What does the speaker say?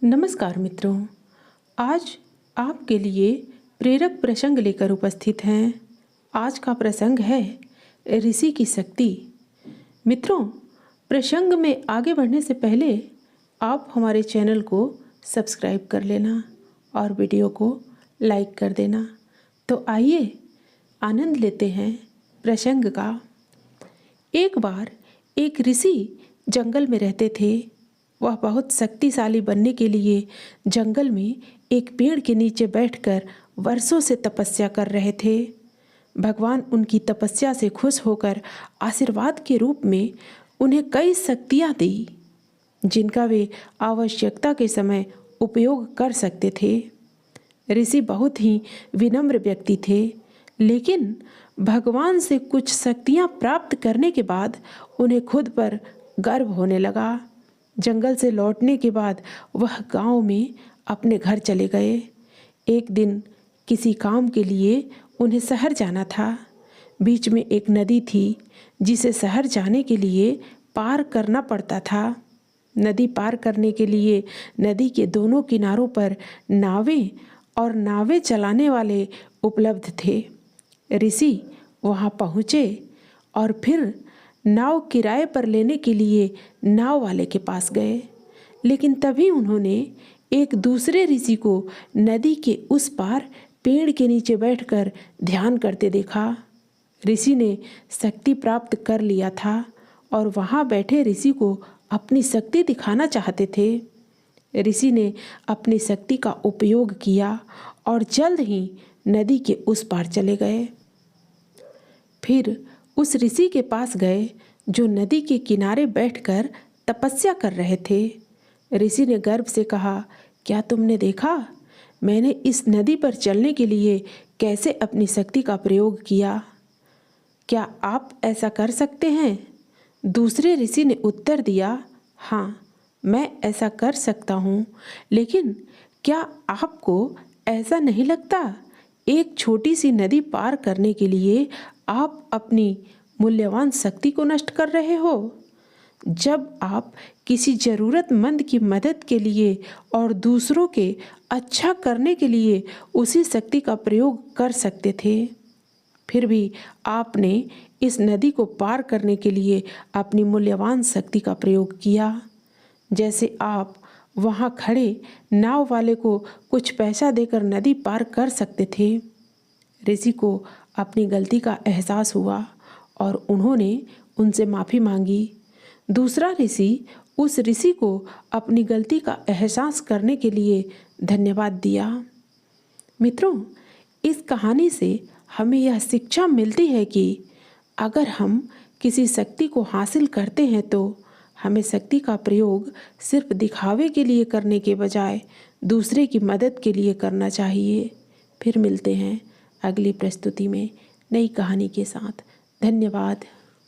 नमस्कार मित्रों, आज आपके लिए प्रेरक प्रसंग लेकर उपस्थित हैं। आज का प्रसंग है ऋषि की शक्ति। मित्रों, प्रसंग में आगे बढ़ने से पहले आप हमारे चैनल को सब्सक्राइब कर लेना और वीडियो को लाइक कर देना। तो आइए आनंद लेते हैं प्रसंग का। एक बार एक ऋषि जंगल में रहते थे। वह बहुत शक्तिशाली बनने के लिए जंगल में एक पेड़ के नीचे बैठकर वर्षों से तपस्या कर रहे थे। भगवान उनकी तपस्या से खुश होकर आशीर्वाद के रूप में उन्हें कई शक्तियाँ दी, जिनका वे आवश्यकता के समय उपयोग कर सकते थे। ऋषि बहुत ही विनम्र व्यक्ति थे, लेकिन भगवान से कुछ शक्तियाँ प्राप्त करने के बाद उन्हें खुद पर गर्व होने लगा। जंगल से लौटने के बाद वह गांव में अपने घर चले गए। एक दिन किसी काम के लिए उन्हें शहर जाना था। बीच में एक नदी थी जिसे शहर जाने के लिए पार करना पड़ता था। नदी पार करने के लिए नदी के दोनों किनारों पर नावें और नावें चलाने वाले उपलब्ध थे। ऋषि वहां पहुँचे और फिर नाव किराए पर लेने के लिए नाव वाले के पास गए, लेकिन तभी उन्होंने एक दूसरे ऋषि को नदी के उस पार पेड़ के नीचे बैठकर ध्यान करते देखा। ऋषि ने शक्ति प्राप्त कर लिया था और वहाँ बैठे ऋषि को अपनी शक्ति दिखाना चाहते थे। ऋषि ने अपनी शक्ति का उपयोग किया और जल्द ही नदी के उस पार चले गए। फिर उस ऋषि के पास गए जो नदी के किनारे बैठकर तपस्या कर रहे थे। ऋषि ने गर्व से कहा, क्या तुमने देखा मैंने इस नदी पर चलने के लिए कैसे अपनी शक्ति का प्रयोग किया? क्या आप ऐसा कर सकते हैं? दूसरे ऋषि ने उत्तर दिया, हाँ, मैं ऐसा कर सकता हूँ, लेकिन क्या आपको ऐसा नहीं लगता एक छोटी सी नदी पार करने के लिए आप अपनी मूल्यवान शक्ति को नष्ट कर रहे हो? जब आप किसी ज़रूरतमंद की मदद के लिए और दूसरों के अच्छा करने के लिए उसी शक्ति का प्रयोग कर सकते थे, फिर भी आपने इस नदी को पार करने के लिए अपनी मूल्यवान शक्ति का प्रयोग किया। जैसे आप वहाँ खड़े नाव वाले को कुछ पैसा देकर नदी पार कर सकते थे। ऋषि को अपनी गलती का एहसास हुआ और उन्होंने उनसे माफ़ी मांगी। दूसरा ऋषि उस ऋषि को अपनी गलती का एहसास करने के लिए धन्यवाद दिया। मित्रों, इस कहानी से हमें यह शिक्षा मिलती है कि अगर हम किसी शक्ति को हासिल करते हैं तो हमें शक्ति का प्रयोग सिर्फ दिखावे के लिए करने के बजाय दूसरे की मदद के लिए करना चाहिए। फिर मिलते हैं अगली प्रस्तुति में नई कहानी के साथ। धन्यवाद।